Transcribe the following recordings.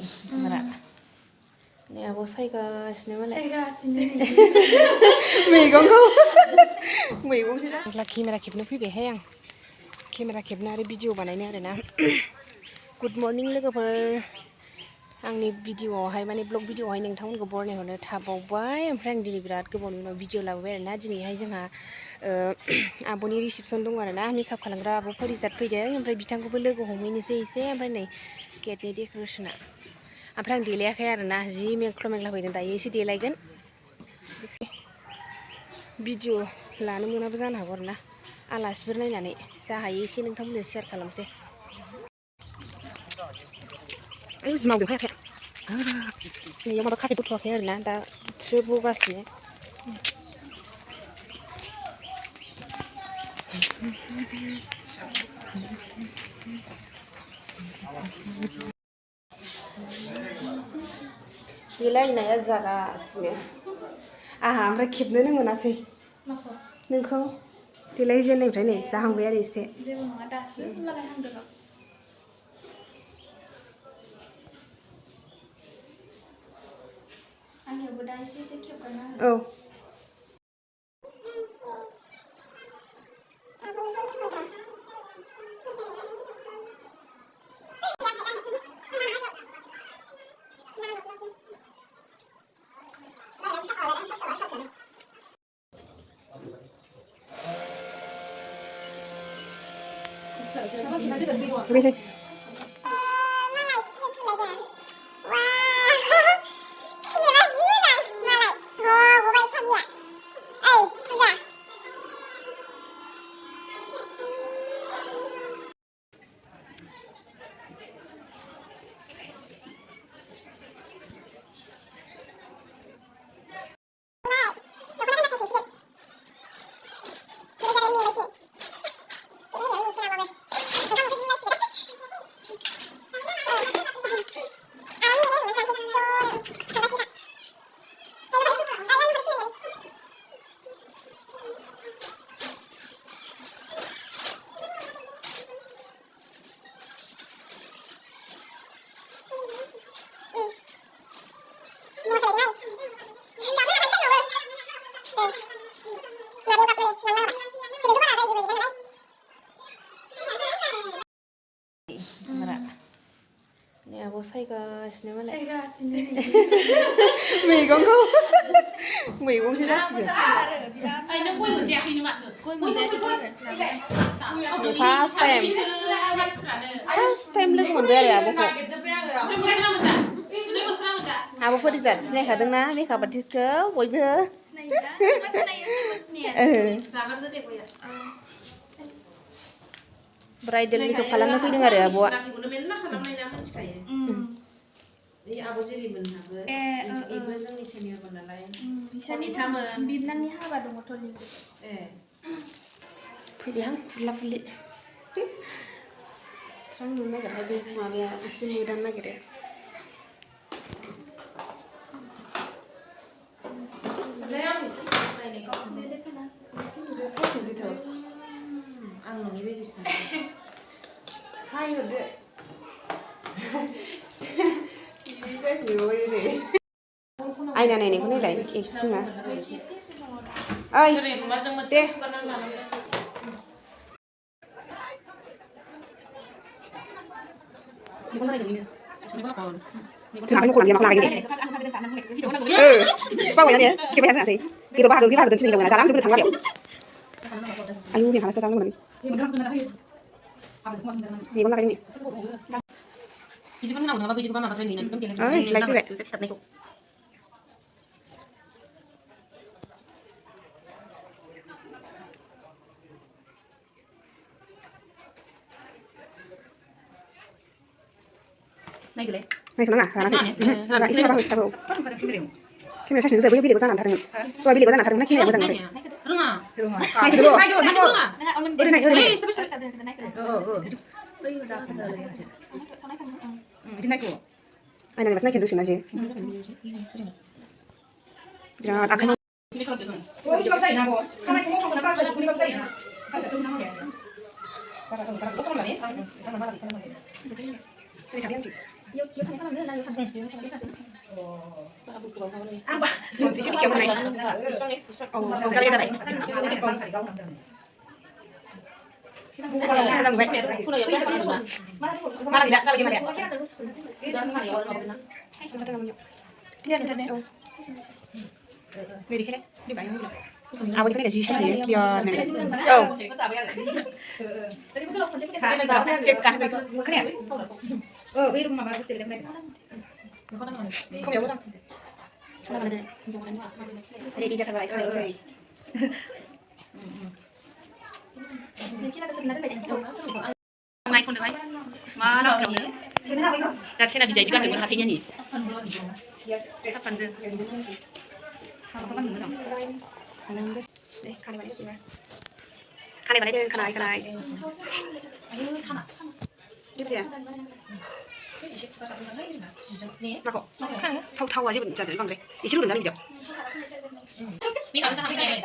मानसिफोरा नै आब' सायगासिनो माने मैगंसो ना केमेरा खेबनो फैबायहाय आं केमेरा खेबनो आरो भिडिअ बानायनो आरोना गुड मर्निं लोगोफोर आंनि भिडिअआवहाय माने ब्लग भिडिअआवहाय नोंथांमोनखौ बरायहरनो थाबावबाय ओमफ्राय आं दिनै बिराद गोबावनि उनाव भिडिअ लाबोबाय आरोना दिनैहाय जोंहा आब'नि रिसिपसन दं आरोना मेकआप खालामग्रा आब' फरिजात फैदों ओमफ्राय बिथांखौबो लोगो हमहैनोसै एसे ओमफ्राय नै गेटनि डेक'रेसना ओमफ्राय आं देलायाखै आरोना जि मेख्ला फैदों दायो एसे देलायगोन भिडिअ लानो मोनाबो जानो हागौ आरोना आलासिफोर नायनानै जा हायो एसे नोंथांमोननो शेयार खालामसै ओइ मावदों हायाखै नैयाव माबा खाफे बोथ'वाखै आरोना दासो बगासिनो देलायनाया जागासिनो आहा ओमफ्राय खेबनोनो मोनासै नोंखौ देलायजेननायनिफ्राय नै जाहांबाय आरो एसे जेबो नङा दासो लागायहांदों र' आंनियावबो दा एसे एसे खेबगानो औ Oke, ini aku saयगासिनो माने मैगंखौ मैगंसो जासिगोन फार्स्ट टाइम लोगो मोनबाय आरो आब'खौ आब' फरिजात सिनायखादोंना मेकआप आर्टिस्टखौ बयबो ब्राइडेल मेकआप खालामनो फैदों आरो आब'आ आब' जेरिमोनहाबो बेबो जोंनि सेनियरमोन नालाय बिबनांनि हाबा दङ थ'नि फैबायहां फुरला फुरलि स्रां नुनो नागिरहाय बे माबाया एसे मोदानो नागिरो आं नोंनि बायदिसो हाय हरदो आयना नायनायखौ नायलाय एक्सट्रिमा ओइ दे जोंहा मख'नानै मा लागायदों बावबायना ने खेबाय थानासै बेदर बाहागो दोनथिनो दं ना जाना जोबोद थांला बेयाव आयु बे हालासो जानो मोननानै मेगन लागायनि बिदिखौ होनांगौ नङाबा बिदिखौ माबाद्राय नुयो एकदम देलाय ओइ लाइट फैबाय सिथाबनायखौ नायदोलाय नायसनाङा रानाखै एसे माबा होसिथाबौ केमेरा साइस नुदो बै बेलेगाव जानानै थादोंमोन दहाय बेलेगाव जानानै थादोंमोन ना केमेराया मोजां नुदों आयनानि बासो नायखेन दसेना जे बिराद आखाइ ยกทางนี้ก็ทำได้นะยกทางนี้อ่ะบ่ดิฉันไม่เกี่ยวกับไหนโอ้จะไปจะไหนตั้งไว้มาแล้วจะไปกินมาแล้วเนี่ยเธอเนี่ย ไม่ดีแค่นี้ดีไปเอาไปก็ได้ชีใช่เกี่ยวเนี่ยโอ้เก็บกันไปแค่นี้ไม่รู้มาบ้างเสร็จแล้วไม่ได้เขาเดี๋ยวก็ต้องช่วยมาเลยอันนี้ดีจะสบายใครใส่ไม่คนเดียวมาแล้วกันเลยแต่เช่นบิจัยที่ก็ถึงวันที่นี่ถ้าปันเดือนเขาปันถึงเมื่อไหร่ขายไปได้สิขายไปได้เดินขายนี่เป็นยังมาก่อนเท่าว่าที่มันจะเดินบ้างเลยอีชิ้นหนึ่งนั่นเดียวมีเขาจะทำยังไงคิ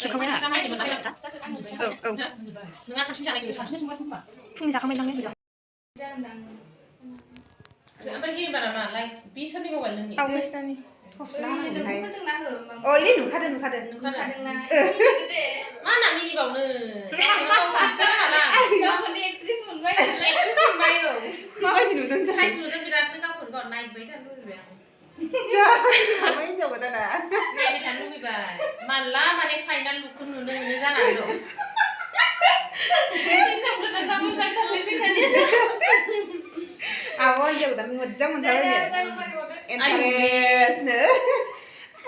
ดเขาไม่ได้누가 자충지 안 하기 전에 풍미 잠깐만 당겨 apa ini mana lah bisa nih mau balik nihเอาไม่ใช่นี่ 어 이래 누카드 mana mini bau nih bisa manaเราคนนี้คริสมันไว้ terus bayo 마마시 누든지 saya sudah bilang tengah pun kau naik bayi kan dulu ya 뭐 있냐고 나나 naik bayi kan dulu bayi malah mana final lukun nunen nunen sana lo 아 뭐냐고 나는 뭐 잠은 다르네 엔타레스네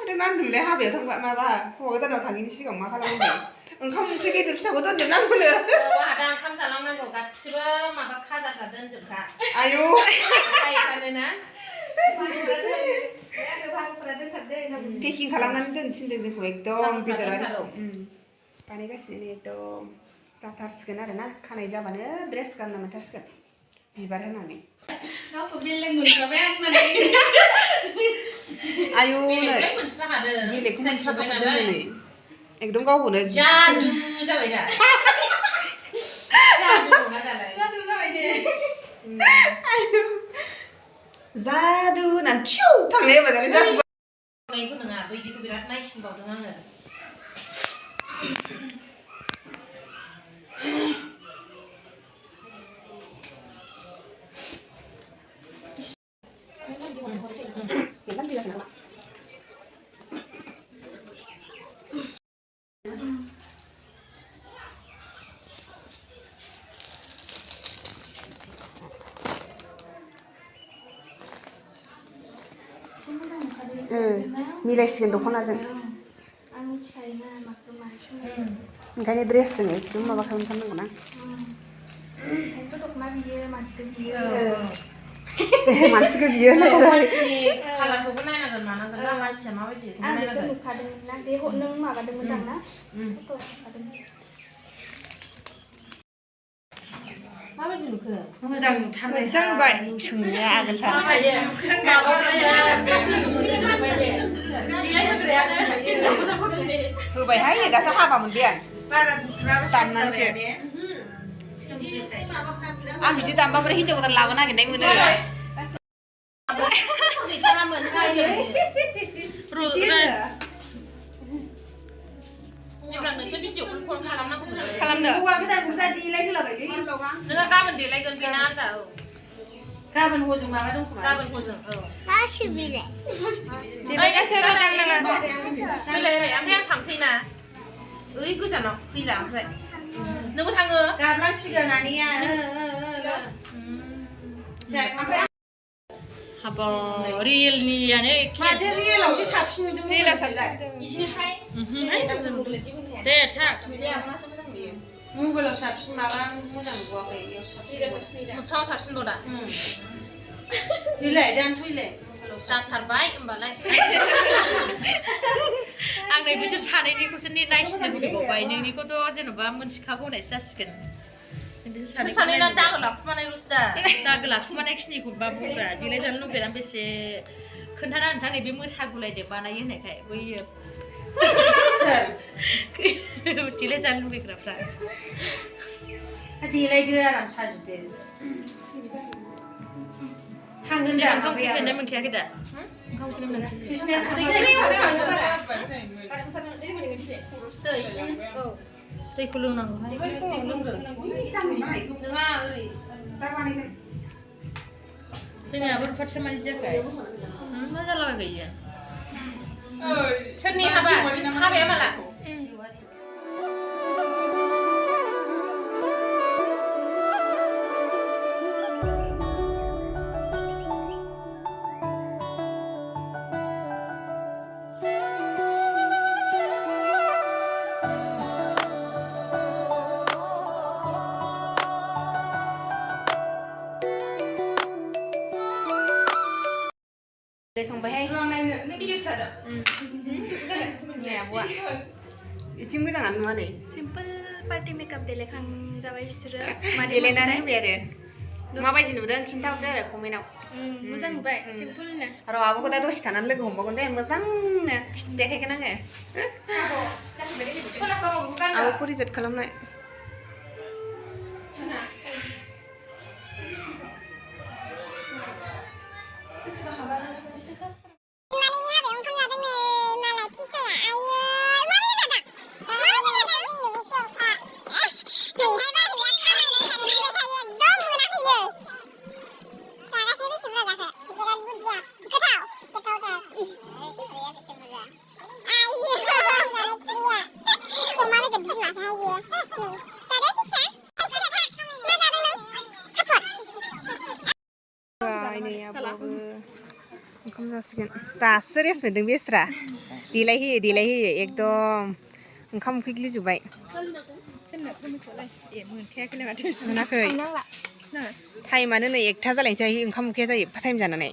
우리 만들래 하베 통과 마봐 거기다 너 당연히 시간 막 하라는데 응컴 크게 듭사고 던져 난 그래 wah ada kam salam nang kau kat coba maka kaza kaden juga 아유 kayak kan na 베킹 가랑한 등 친등등 고액동 비더라도 파니가 시네도 사타르스가 나르나 카나이 잡아는 드레스 간나면 타스가 비바를 하나네 เราก็บินเล่นหมุนกระแวกมัน 아유 milik pun sama deh 밀레 구만 사가 되네 액동 가고는 jadu coba ya jadu nggak ada ก็ดูสมัยเด็ก 자두 난 퓨! 탁 내봐잖아 자두 이거 능아 너 이제 그 비rat 나이 신발 능아 밀레시겐도 혼나잖아 아무 차이나 막도 많죠 그러니까 드레스네 좀 막 하면 잡는구나 또 독마 비에 만지가 비에 만지가 미연하더라 masih kalau aku pernah nggak mana karena masih sama aja à để tôi lục khá đừng là để hộ nâng mà cả đừng có rằng đó tôi khá đừng apa sih lu ke 짱 봐. 중요해 아근타. 그 봐, 하이에 가서 하바면 돼. 땀난시. 아, 미지 땀밥을 희적으로 나오나게 내 문을. di sana mencari ini berang nasi biji ukun kalam nak ukun 칼람더. 우와, 그다 좀다 딜레이 그러라. 이거 뭐가? dengan kapan dia lagi pinan tahu 가면 호중 마가 좀 그만. kapan khusus 딜레이가 새로 당나가 bây giờ này em thấy thằng xin à cứ chẳng nó khi làm vậy nếu có thằng ơ 가만 시간 아니야. 자, 하버 리얼리안에 마테리얼 없이 잡시는 중. 딜레이 삽시다 네, 탁. 무글로 잡신 마방 무장 구하고 이거 잡신. 못하고 잡신도다 딜레이 단 딜레이. 싹 달바이 음발라이 आं नै बिसोर सानैनिखौसो नायसिनो लुगैबावबाय नोंनिखौथ' जेन'बा मोनथिखागौ होननायसो जासिगोन सानैना दागो लाखुमानायल'सो दा दागो लाखुमानायखिनिखौबा बुंग्रा देलाय जानो लुगैना बेसे खोन्थाना नोंथां नैबे मोसागुलायदो बानायो होननायखाय बैयो देलाय जानो लुगैग्राफ्रा देलायदो आराम साजिदो थांगोन दा ओंखाम माबाया उखैनाय मोनखायाखै दा ओंखाम उखैनाय मोनखायाखै कृष्णाया दैखौ लोंनांगौहाय नङा ओरै दा बानायगोन जोंनियाबो फारसे मानि जाखाय मा जालाबायगोन सोरनि हाबा हाबाया माला देखांबायहाय इथिं मोजाङानो नङा नै सिम्पोल पार्टि मेकआप देलायखांजाबाय बिसोरो देलायनानै होबाय आरो माबायदि नुदों खिन्थाहरदो आरो कमेन्टआव मोजां नुबाय सिम्पोलनो र' आब'खौ दा दसे थानानै लोगो हमबावगोन दे मोजांनो देखायगोन आङो आब'खौ रिजेक्ट खालामनाय ओंखाम जासिगोन दासो रेस्ट मोनदों बेस्रा देलायहोयो एकदम ओंखाम उखैग्लिजोब्बाय मोनाखै टाइमानो नै 1ता जालायनोसै ओंखाम उखैया जायो टाइम जानानै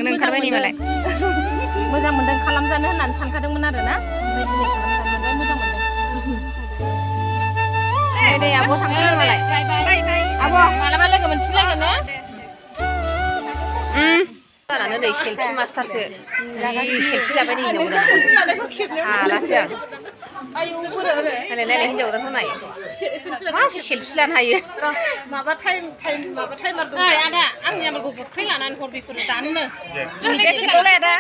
ओंखारबाय नै मालाय मोजां मोनदों खालामजानो होननानै सानखादोंमोन आरो ना ओमफ्राय दिनै खालामजानो मोनबाय मोजां मोनदों दे आब' थांसै मालाय आब' मालाबा लोगो मोनफिनलायगोन ने जानानै नै सेल्फि मास्टारसो सेल्फि लाबाय नै हिनजाव हालासो आं नायलाय हिनजाव गोदानखौ नाय मासे सेल्फि लानो हायो माबा टाइमार दं आदा आंनि नाम्बारखौ गोख्रै लानानै हर बेफोरो दानो खेबलाय आदा